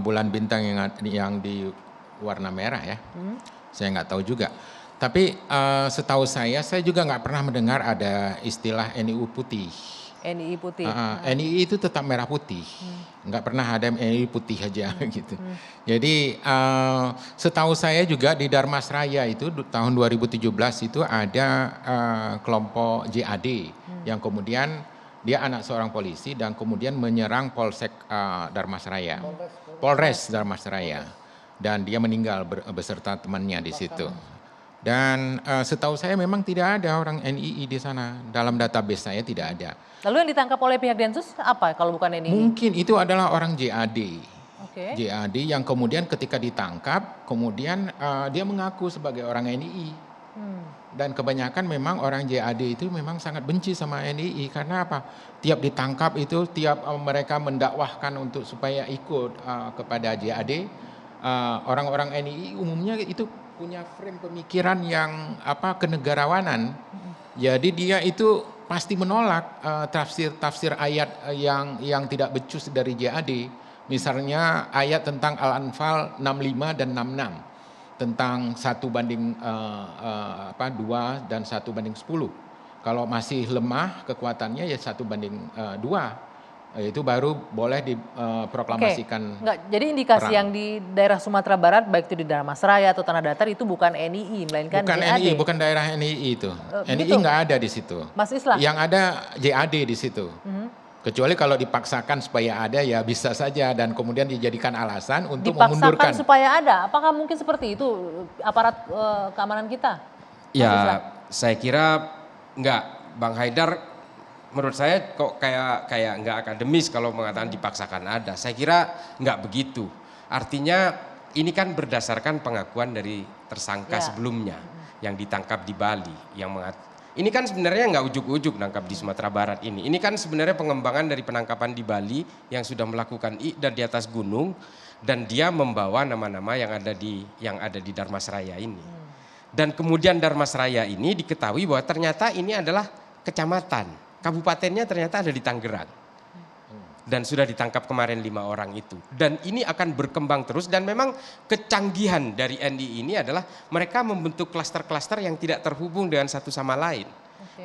bulan bintang yang di warna merah ya. Saya nggak tahu juga. Tapi setahu saya juga nggak pernah mendengar ada istilah NII putih. NII putih. NII itu tetap merah putih, nggak pernah ada NII putih aja gitu. Jadi setahu saya juga di Darmasraya itu tahun 2017 itu ada kelompok JAD yang kemudian dia anak seorang polisi dan kemudian menyerang Polsek Darmasraya, Polres Darmasraya, dan dia meninggal beserta temannya di situ. Dan setahu saya memang tidak ada orang NII di sana, dalam database saya tidak ada. Lalu yang ditangkap oleh pihak Densus apa kalau bukan NII? Mungkin itu adalah orang JAD. Oke. JAD yang kemudian ketika ditangkap, kemudian dia mengaku sebagai orang NII. Dan kebanyakan memang orang JAD itu memang sangat benci sama NII karena apa? Tiap ditangkap itu, tiap mereka mendakwahkan untuk supaya ikut kepada JAD, orang-orang NII umumnya itu punya frame pemikiran yang kenegarawanan. Jadi dia itu pasti menolak tafsir ayat yang tidak becus dari JAD. Misalnya ayat tentang Al-Anfal 65 dan 66 tentang 1:2 dan 1:10. Kalau masih lemah kekuatannya ya 1:2. Itu baru boleh diproklamasikan. Enggak, jadi indikasi yang di daerah Sumatera Barat baik itu di Darmasraya atau Tanah Datar itu bukan NII melainkan bukan JAD. NII, bukan daerah NII itu. NII nggak ada di situ. Mas Islah. Yang ada JAD di situ. Kecuali kalau dipaksakan supaya ada ya bisa saja dan kemudian dijadikan alasan untuk memundurkan. Dipaksakan supaya ada. Apakah mungkin seperti itu aparat keamanan kita? Ya, saya kira enggak, Bang Haidar. Menurut saya kok kayak nggak akademis kalau mengatakan dipaksakan ada. Saya kira nggak begitu. Artinya ini kan berdasarkan pengakuan dari tersangka sebelumnya yang ditangkap di Bali. Ini kan sebenarnya nggak ujuk-ujuk nangkap di Sumatera Barat ini. Ini kan sebenarnya pengembangan dari penangkapan di Bali yang sudah melakukan dan di atas gunung dan dia membawa nama-nama yang ada di Darmasraya ini. Dan kemudian Darmasraya ini diketahui bahwa ternyata ini adalah kecamatan. Kabupatennya ternyata ada di Tangerang. Dan sudah ditangkap kemarin 5 orang itu. Dan ini akan berkembang terus dan memang kecanggihan dari NII ini adalah mereka membentuk klaster-klaster yang tidak terhubung dengan satu sama lain.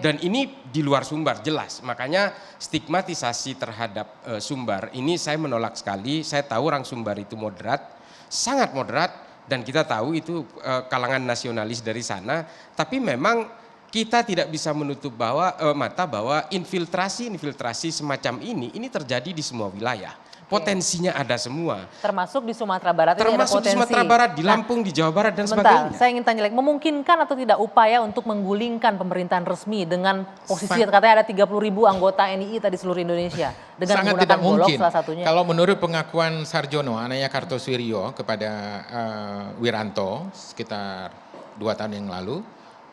Dan ini di luar Sumbar jelas, makanya stigmatisasi terhadap Sumbar ini saya menolak sekali. Saya tahu orang Sumbar itu moderat, sangat moderat, dan kita tahu itu kalangan nasionalis dari sana. Tapi memang kita tidak bisa menutup mata bahwa infiltrasi semacam ini terjadi di semua wilayah. Potensinya ada semua. Termasuk di Sumatera Barat ini ada potensi. Termasuk di Sumatera Barat, di Lampung, di Jawa Barat dan sebagainya. Saya ingin tanya lagi, memungkinkan atau tidak upaya untuk menggulingkan pemerintahan resmi dengan posisi katanya ada 30.000 anggota NII tadi seluruh Indonesia dengan sangat menggunakan tidak golok mungkin. salah satunya. Kalau menurut pengakuan Sarjono, anaknya Kartosuwiryo kepada Wiranto sekitar 2 tahun yang lalu,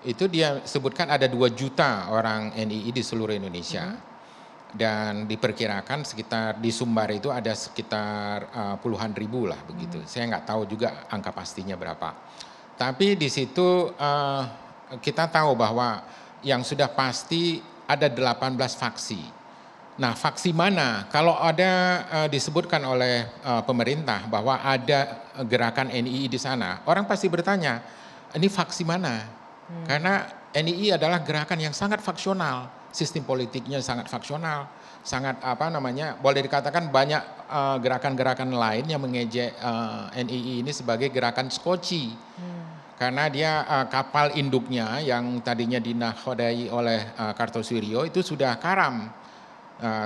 itu dia sebutkan ada 2 juta orang NII di seluruh Indonesia. Dan diperkirakan sekitar di Sumbar itu ada sekitar puluhan ribu lah begitu. Saya nggak tahu juga angka pastinya berapa. Tapi di situ kita tahu bahwa yang sudah pasti ada 18 faksi. Nah, faksi mana? Kalau ada disebutkan oleh pemerintah bahwa ada gerakan NII di sana, orang pasti bertanya, ini faksi mana? Karena NII adalah gerakan yang sangat faksional. Sistem politiknya sangat faksional, sangat boleh dikatakan banyak gerakan-gerakan lain yang mengejek NII ini sebagai gerakan skoci. Karena dia kapal induknya yang tadinya dinakodai oleh Kartosuwiryo itu sudah karam.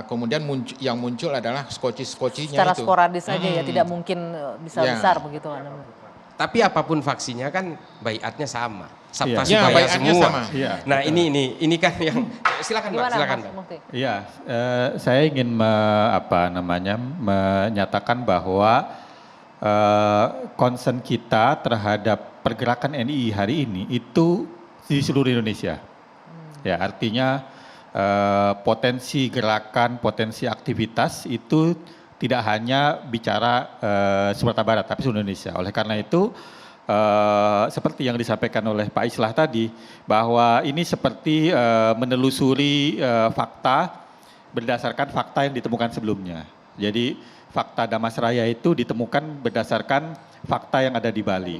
Kemudian yang muncul adalah skoci-skocinya itu. Secara sporadis saja ya, tidak mungkin bisa besar begitu. Tapi apapun vaksinya kan baiatnya sama, sabta Iya. supaya semua. Sama. Iya, Nah ini kan yang silakan Pak, silakan Pak. Iya, saya ingin menyatakan bahwa concern kita terhadap pergerakan NII hari ini itu di seluruh Indonesia. Ya, artinya potensi gerakan, potensi aktivitas itu tidak hanya bicara Sumatera Barat, tapi seluruh Indonesia. Oleh karena itu, seperti yang disampaikan oleh Pak Islah tadi, bahwa ini seperti menelusuri fakta berdasarkan fakta yang ditemukan sebelumnya. Jadi fakta Damasraya itu ditemukan berdasarkan fakta yang ada di Bali.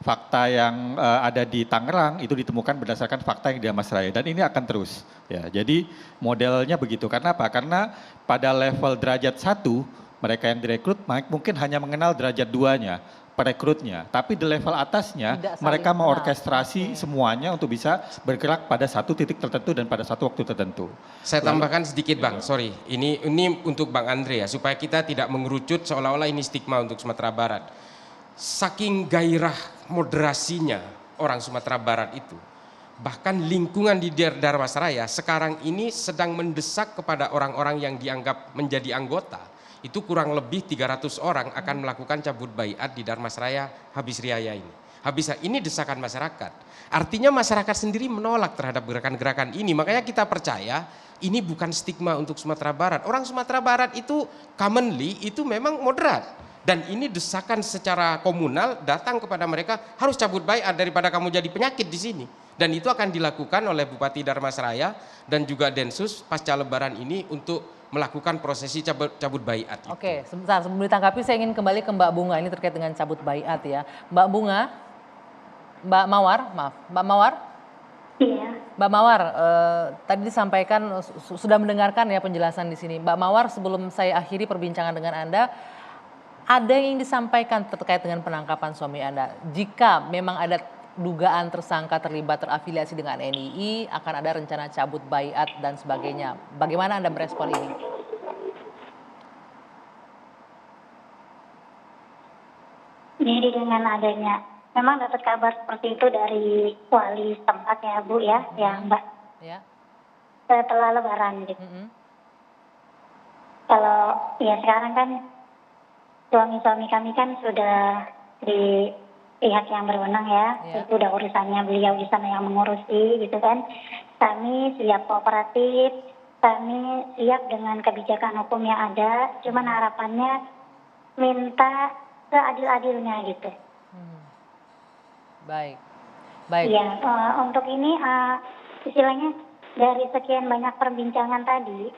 Fakta yang ada di Tangerang itu ditemukan berdasarkan fakta yang di Damasraya, dan ini akan terus. Ya, jadi modelnya begitu. Karena apa? Karena pada level derajat 1 mereka yang direkrut mungkin hanya mengenal derajat 2-nya, perekrutnya. Tapi di level atasnya mereka mengorkestrasi semuanya untuk bisa bergerak pada satu titik tertentu dan pada satu waktu tertentu. Saya tambahkan sedikit Bang, sorry. Ini untuk Bang Andre ya, supaya kita tidak mengerucut seolah-olah ini stigma untuk Sumatera Barat. Saking gairah moderasinya orang Sumatera Barat itu, bahkan lingkungan di Darmasraya sekarang ini sedang mendesak kepada orang-orang yang dianggap menjadi anggota, itu kurang lebih 300 orang akan melakukan cabut baiat di Darmasraya habis riaya ini. Ini desakan masyarakat. Artinya masyarakat sendiri menolak terhadap gerakan-gerakan ini. Makanya kita percaya ini bukan stigma untuk Sumatera Barat. Orang Sumatera Barat itu commonly itu memang moderat. Dan ini desakan secara komunal datang kepada mereka, harus cabut baiat daripada kamu jadi penyakit di sini. Dan itu akan dilakukan oleh Bupati Darmasraya dan juga Densus pasca Lebaran ini untuk melakukan prosesi cabut baiat. Oke, sebentar sebelum ditanggapi saya ingin kembali ke Mbak Bunga, ini terkait dengan cabut baiat ya. Mbak Bunga, Mbak Mawar. Iya. Mbak Mawar, tadi disampaikan sudah mendengarkan ya penjelasan di sini. Mbak Mawar, sebelum saya akhiri perbincangan dengan Anda, ada yang disampaikan terkait dengan penangkapan suami Anda. Jika memang ada dugaan tersangka terlibat terafiliasi dengan NII, akan ada rencana cabut baiat dan sebagainya. Bagaimana Anda merespon ini? Jadi dengan adanya, memang dapat kabar seperti itu dari wali setempat ya Bu ya, Mbak. Ya. Setelah Lebaran gitu. Kalau ya sekarang kan suami-suami kami kan sudah di pihak yang berwenang ya, itu udah urusannya beliau di sana yang mengurusi gitu kan. Kami siap kooperatif, kami siap dengan kebijakan hukum yang ada, cuman harapannya minta seadil-adilnya gitu. Baik. Ya, untuk ini istilahnya dari sekian banyak perbincangan tadi,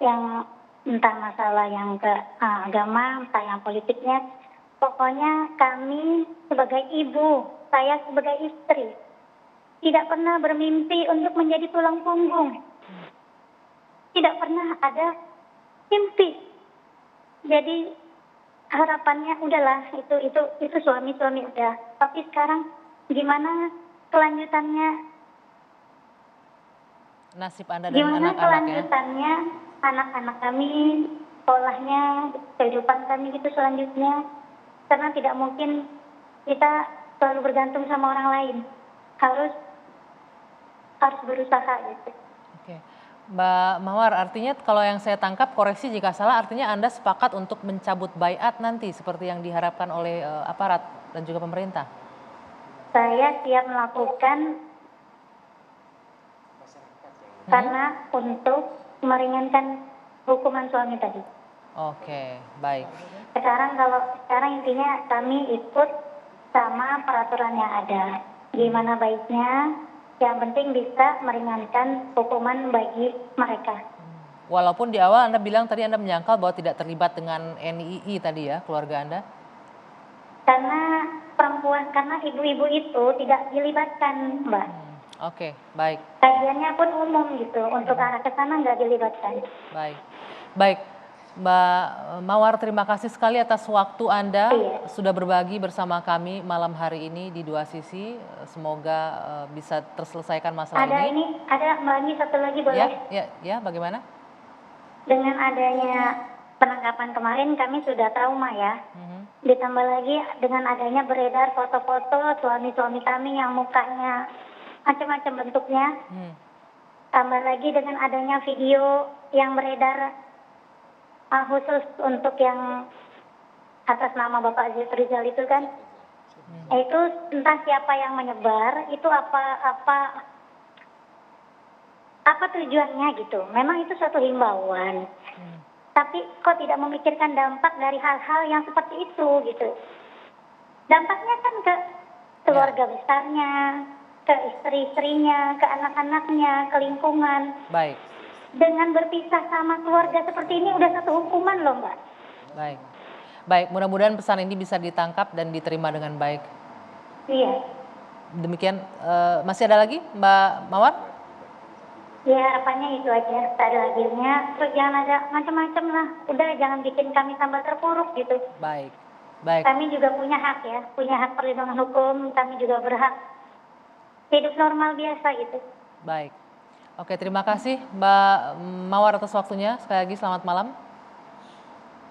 yang entah masalah yang ke agama, entah yang politiknya, pokoknya kami sebagai ibu, saya sebagai istri, tidak pernah bermimpi untuk menjadi tulang punggung. Tidak pernah ada mimpi. Jadi harapannya udahlah itu suami udah. Tapi sekarang gimana kelanjutannya? Nasib Anda dan Gimana anak-anaknya? kelanjutannya anak-anak kami, sekolahnya, kehidupan kami gitu selanjutnya. Karena tidak mungkin kita selalu bergantung sama orang lain. Harus berusaha gitu. Oke. Mbak Mawar, artinya kalau yang saya tangkap, koreksi jika salah, artinya Anda sepakat untuk mencabut baiat nanti seperti yang diharapkan oleh aparat dan juga pemerintah? Saya siap melakukan karena untuk meringankan hukuman suami tadi. Oke, baik. Sekarang intinya kami ikut sama peraturan yang ada. Gimana baiknya, yang penting bisa meringankan hukuman bagi mereka. Walaupun di awal Anda bilang tadi Anda menyangkal bahwa tidak terlibat dengan NII tadi ya, keluarga Anda? Karena ibu-ibu itu tidak dilibatkan, Mbak. Oke, baik. Kajiannya pun umum gitu, untuk arah ke sana nggak dilibatkan. Baik. Mbak Mawar, terima kasih sekali atas waktu Anda sudah berbagi bersama kami malam hari ini di Dua Sisi. Semoga bisa terselesaikan masalah ini. Ada Mbak Ani satu lagi boleh? Ya, bagaimana? Dengan adanya penangkapan kemarin kami sudah trauma ya. Ditambah lagi dengan adanya beredar foto-foto suami-suami kami yang mukanya macam-macam bentuknya. Tambah lagi dengan adanya video yang beredar khusus untuk yang atas nama Bapak Rizal itu kan. Itu entah siapa yang menyebar, itu apa tujuannya gitu. Memang itu suatu himbauan. Tapi kok tidak memikirkan dampak dari hal-hal yang seperti itu gitu. Dampaknya kan ke keluarga besarnya, ke istri-istrinya, ke anak-anaknya, ke lingkungan. Baik. Dengan berpisah sama keluarga seperti ini udah satu hukuman loh, Mbak. Baik, mudah-mudahan pesan ini bisa ditangkap dan diterima dengan baik. Iya. Demikian, masih ada lagi Mbak Mawar? Ya harapannya itu aja, tak ada adilnya, terus jangan ada macam-macam lah. Udah jangan bikin kami tambah terpuruk gitu. Baik. Kami juga punya hak ya, punya hak perlindungan hukum, kami juga berhak hidup normal biasa gitu. Baik. Oke, terima kasih Mbak Mawar atas waktunya. Sekali lagi selamat malam.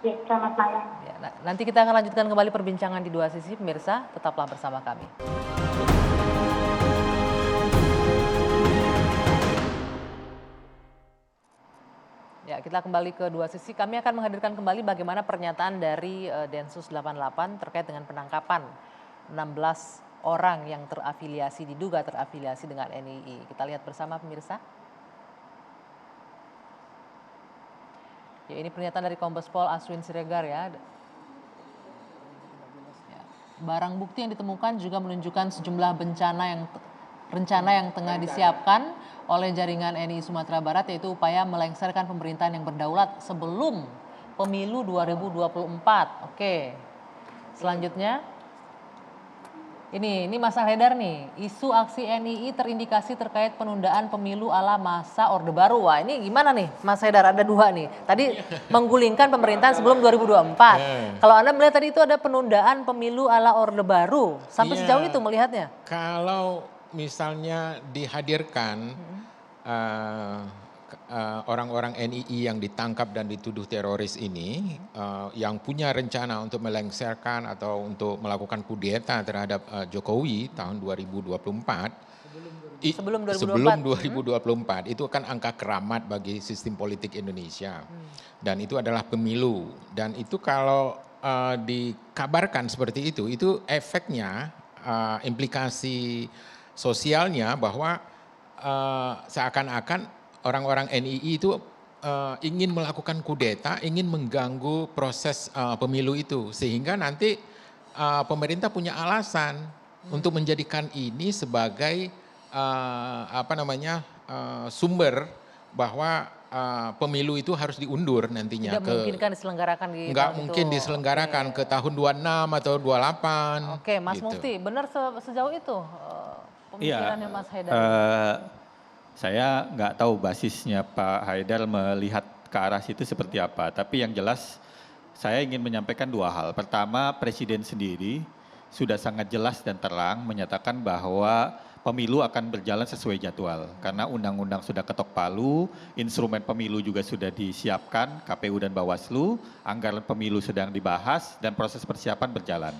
Ya, selamat malam. Ya, nanti kita akan lanjutkan kembali perbincangan di Dua Sisi, pemirsa. Tetaplah bersama kami. Ya, kita kembali ke Dua Sisi. Kami akan menghadirkan kembali bagaimana pernyataan dari Densus 88 terkait dengan penangkapan 16 orang yang diduga terafiliasi dengan NII. Kita lihat bersama pemirsa. Ya, ini pernyataan dari Kombes Pol Aswin Siregar ya. Barang bukti yang ditemukan juga menunjukkan sejumlah rencana yang tengah disiapkan oleh jaringan NII Sumatera Barat, yaitu upaya melengsarkan pemerintahan yang berdaulat sebelum pemilu 2024. Oke. Selanjutnya ini Mas Haidar nih, isu aksi NII terindikasi terkait penundaan pemilu ala masa Orde Baru. Wah, ini gimana nih Mas Haidar? Ada dua nih. Tadi menggulingkan pemerintahan sebelum 2024. Kalau Anda melihat tadi itu ada penundaan pemilu ala Orde Baru. Sampai sejauh itu melihatnya? Kalau misalnya dihadirkan orang-orang NII yang ditangkap dan dituduh teroris ini yang punya rencana untuk melengsarkan atau untuk melakukan kudeta terhadap Jokowi tahun 2024 sebelum 2024 itu kan angka keramat bagi sistem politik Indonesia dan itu adalah pemilu dan itu kalau dikabarkan seperti itu efeknya implikasi sosialnya bahwa seakan-akan orang-orang NII itu ingin melakukan kudeta, ingin mengganggu proses pemilu itu. Sehingga nanti pemerintah punya alasan untuk menjadikan ini sebagai sumber bahwa pemilu itu harus diundur nantinya. Tidak memungkinkan diselenggarakan di nggak mungkin diselenggarakan ke tahun 26 atau 28. Oke, Mas gitu. Mufti, benar sejauh itu pemikirannya Mas Haidar. Saya nggak tahu basisnya Pak Haidar melihat ke arah situ seperti apa. Tapi yang jelas saya ingin menyampaikan dua hal. Pertama, Presiden sendiri sudah sangat jelas dan terang menyatakan bahwa pemilu akan berjalan sesuai jadwal. Karena undang-undang sudah ketok palu, instrumen pemilu juga sudah disiapkan, KPU dan Bawaslu, anggaran pemilu sedang dibahas dan proses persiapan berjalan.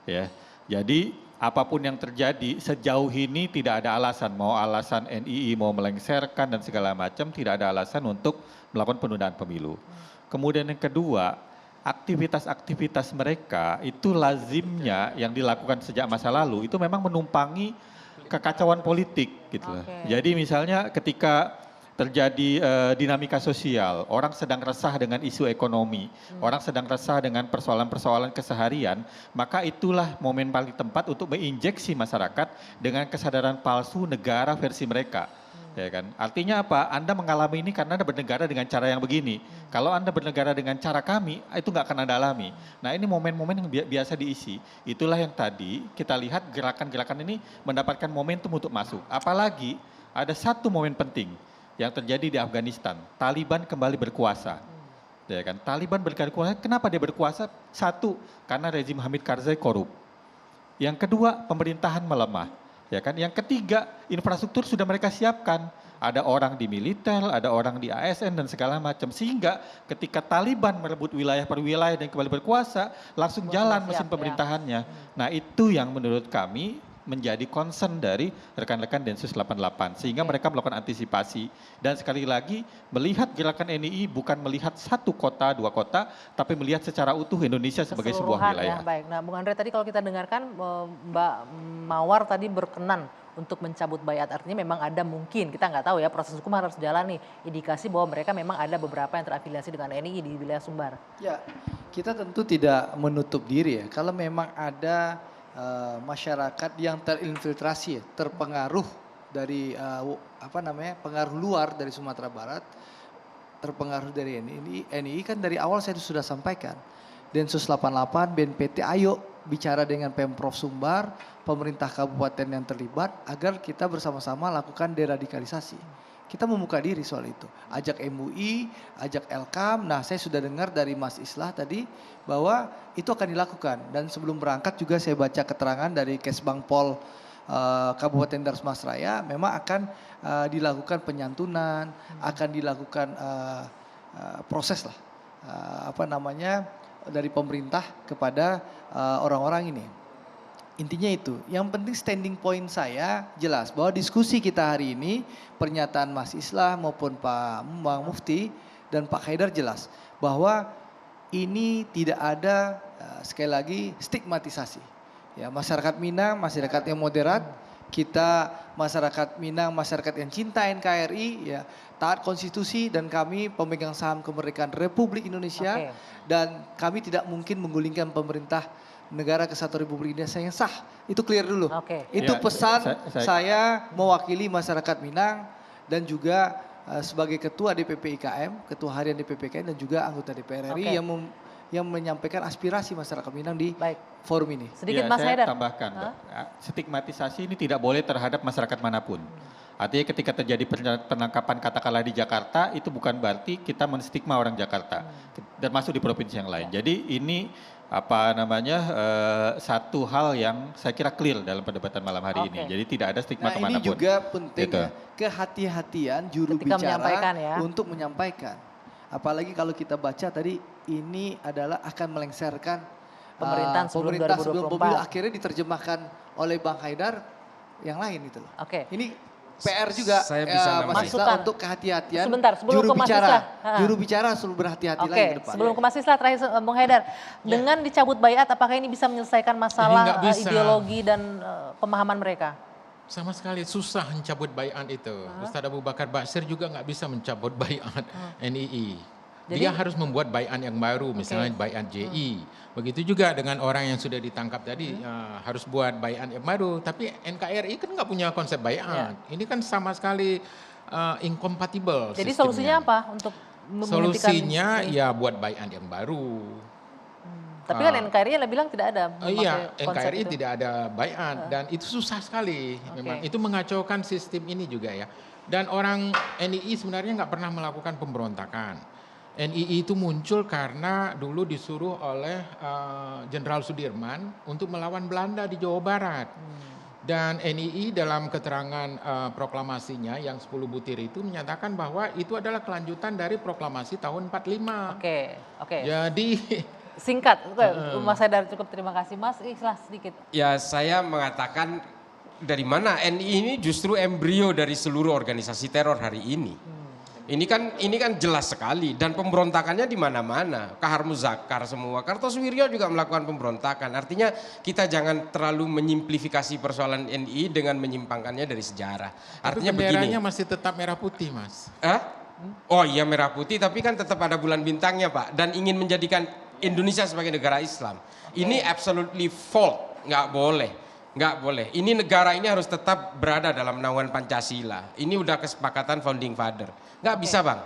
Ya, jadi apapun yang terjadi sejauh ini tidak ada alasan, mau alasan NII mau melengsarkan dan segala macam, tidak ada alasan untuk melakukan penundaan pemilu. Kemudian yang kedua, aktivitas-aktivitas mereka itu lazimnya yang dilakukan sejak masa lalu itu memang menumpangi kekacauan politik gitu loh. Jadi misalnya ketika terjadi dinamika sosial, orang sedang resah dengan isu ekonomi, orang sedang resah dengan persoalan-persoalan keseharian, maka itulah momen paling tepat untuk menginjeksi masyarakat dengan kesadaran palsu negara versi mereka. Ya kan? Artinya apa? Anda mengalami ini karena Anda bernegara dengan cara yang begini. Kalau Anda bernegara dengan cara kami, itu nggak akan Anda alami. Nah ini momen-momen yang biasa diisi. Itulah yang tadi kita lihat gerakan-gerakan ini mendapatkan momentum untuk masuk. Apalagi ada satu momen penting yang terjadi di Afghanistan. Taliban kembali berkuasa. Ya kan? Taliban berkuasa, kenapa dia berkuasa? Satu, karena rezim Hamid Karzai korup. Yang kedua, pemerintahan melemah. Ya kan? Yang ketiga, infrastruktur sudah mereka siapkan. Ada orang di militer, ada orang di ASN dan segala macam. Sehingga ketika Taliban merebut wilayah per wilayah dan kembali berkuasa, langsung jalan mesin pemerintahannya. Nah itu yang menurut kami menjadi concern dari rekan-rekan Densus 88 sehingga mereka melakukan antisipasi dan sekali lagi melihat gerakan NII bukan melihat satu kota, dua kota, tapi melihat secara utuh Indonesia sebagai sebuah wilayah. Ya, baik. Nah, Bung Andre tadi kalau kita dengarkan Mbak Mawar tadi berkenan untuk mencabut baiat, artinya memang ada mungkin, kita nggak tahu ya, proses hukum harus jalan nih, indikasi bahwa mereka memang ada beberapa yang terafiliasi dengan NII di wilayah Sumbar. Ya, kita tentu tidak menutup diri ya, kalau memang ada masyarakat yang terinfiltrasi, terpengaruh dari pengaruh luar dari Sumatera Barat, terpengaruh dari NII kan dari awal saya sudah sampaikan. Densus 88, BNPT, ayo bicara dengan Pemprov Sumbar, pemerintah kabupaten yang terlibat agar kita bersama-sama lakukan deradikalisasi. Kita membuka diri soal itu. Ajak MUI, ajak Elkam. Nah saya sudah dengar dari Mas Islah tadi bahwa itu akan dilakukan. Dan sebelum berangkat juga saya baca keterangan dari Kesbang Pol Kabupaten Darmasraya. Memang akan dilakukan penyantunan, akan dilakukan proses lah. Dari pemerintah kepada orang-orang ini. Intinya itu, yang penting standing point saya jelas bahwa diskusi kita hari ini, pernyataan Mas Islah maupun Pak Mufti dan Pak Haidar jelas bahwa ini tidak ada sekali lagi stigmatisasi. Ya, masyarakat Minang, masyarakat yang moderat, kita masyarakat Minang, masyarakat yang cinta NKRI, ya, taat konstitusi dan kami pemegang saham kemerdekaan Republik Indonesia dan kami tidak mungkin menggulingkan pemerintah Negara Kesatuan Republik Indonesia yang sah. Itu clear dulu. Itu ya, pesan saya mewakili masyarakat Minang dan juga sebagai ketua DPP IKM, ketua harian DPP IKM dan juga anggota DPR RI yang menyampaikan aspirasi masyarakat Minang di forum ini. Sedikit Mas Haidar. Saya tambahkan, stigmatisasi ini tidak boleh terhadap masyarakat manapun. Artinya ketika terjadi penangkapan katakanlah di Jakarta, itu bukan berarti kita menstigma orang Jakarta, termasuk di provinsi yang lain. Jadi ini satu hal yang saya kira clear dalam perdebatan malam hari ini. Jadi tidak ada stigma kemanapun. Ini juga penting kehati-hatian juru bicara untuk menyampaikan. Apalagi kalau kita baca tadi ini adalah akan melengsarkan pemerintah sebelum pemilu, akhirnya diterjemahkan oleh Bang Haidar yang lain itu loh. Ini PR juga Mas Islah untuk kehati-hatian. Sebentar, sebelum juru bicara selalu berhati-hati lagi ke depan. Sebelum ke Mas Islah terakhir Bung Haidar, dengan dicabut baiat apakah ini bisa menyelesaikan masalah ideologi dan pemahaman mereka? Sama sekali susah mencabut baiat itu. Ustaz Abu Bakar Basir juga nggak bisa mencabut baiat NII. Dia harus membuat baiat yang baru, misalnya baiat JI. Begitu juga dengan orang yang sudah ditangkap tadi, harus buat baiat yang baru. Tapi NKRI kan nggak punya konsep baiat. Ini kan sama sekali incompatible. Jadi solusinya apa untuk solusinya ya buat baiat yang baru. Tapi kan NKRI bilang tidak ada. Iya, NKRI itu. tidak ada bayat dan itu susah sekali. Memang itu mengacaukan sistem ini juga ya. Dan orang NII sebenarnya nggak pernah melakukan pemberontakan. NII itu muncul karena dulu disuruh oleh Jenderal Sudirman untuk melawan Belanda di Jawa Barat. Dan NII dalam keterangan proklamasinya yang 10 butir itu menyatakan bahwa itu adalah kelanjutan dari proklamasi tahun 45. Oke. Jadi singkat, Mas Haidar, cukup, terima kasih. Mas Ikhlas sedikit. Ya, saya mengatakan dari mana NII ini justru embrio dari seluruh organisasi teror hari ini. Ini kan jelas sekali dan pemberontakannya di mana-mana. Kahar Muzakkar semua, Kartosuwiryo juga melakukan pemberontakan. Artinya kita jangan terlalu menyimplifikasi persoalan NII dengan menyimpangkannya dari sejarah. Artinya tapi begini. benderanya masih tetap merah putih, Mas. Oh iya, merah putih, tapi kan tetap ada bulan bintangnya, Pak. Dan ingin menjadikan Indonesia sebagai negara Islam. Ini absolutely fault, nggak boleh. Ini negara ini harus tetap berada dalam naungan Pancasila. Ini udah kesepakatan founding father. Nggak bisa, Bang.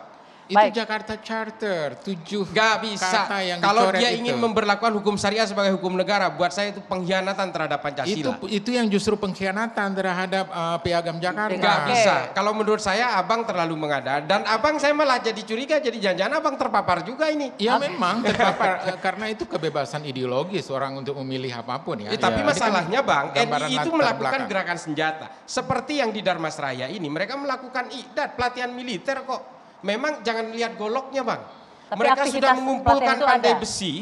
Itu Baik. Jakarta Charter, 7 Nggak bisa. kata yang Kalau dicoret dia itu. ingin memberlakukan hukum syariah sebagai hukum negara, buat saya itu pengkhianatan terhadap Pancasila. Itu yang justru pengkhianatan terhadap Piagam Jakarta. Nggak bisa. Kalau menurut saya Abang terlalu mengada. Dan Abang saya malah jadi curiga, jadi jangan-jangan Abang terpapar juga ini. Ya memang terpapar karena itu kebebasan ideologis orang untuk memilih apapun ya. Tapi masalahnya Bang, gambaran NII itu latar melakukan belakang. gerakan senjata. Seperti yang di Darmasraya ini, mereka melakukan idat, pelatihan militer kok. Memang jangan lihat goloknya Bang. Tapi Mereka sudah aktivitas mengumpulkan pelatihan itu pandai ada. besi,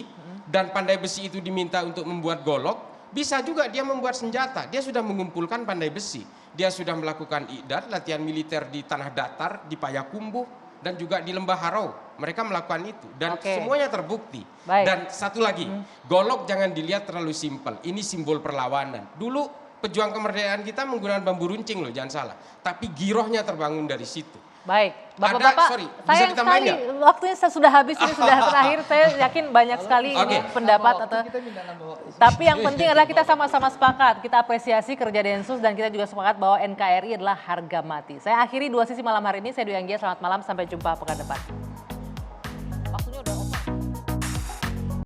dan pandai besi itu diminta untuk membuat golok. Bisa juga dia membuat senjata, dia sudah mengumpulkan pandai besi. Dia sudah melakukan idat, latihan militer di tanah datar, di Payakumbuh, dan juga di Lembah Harau. Mereka melakukan itu dan semuanya terbukti. Baik. Dan satu lagi, golok jangan dilihat terlalu simpel. Ini simbol perlawanan. Dulu pejuang kemerdekaan kita menggunakan bambu runcing loh, jangan salah. Tapi girohnya terbangun dari situ. Baik, Bapak-bapak, sorry, bisa sayang ditambahin sekali nggak? waktunya sudah habis, ini sudah terakhir. Saya yakin banyak sekali ini pendapat atau. Tapi yang penting adalah kita sama-sama sepakat, kita apresiasi kerja Densus dan kita juga sepakat bahwa NKRI adalah harga mati. Saya akhiri 2 sisi malam hari ini, saya Dwi Anggia, selamat malam, sampai jumpa pekan depan.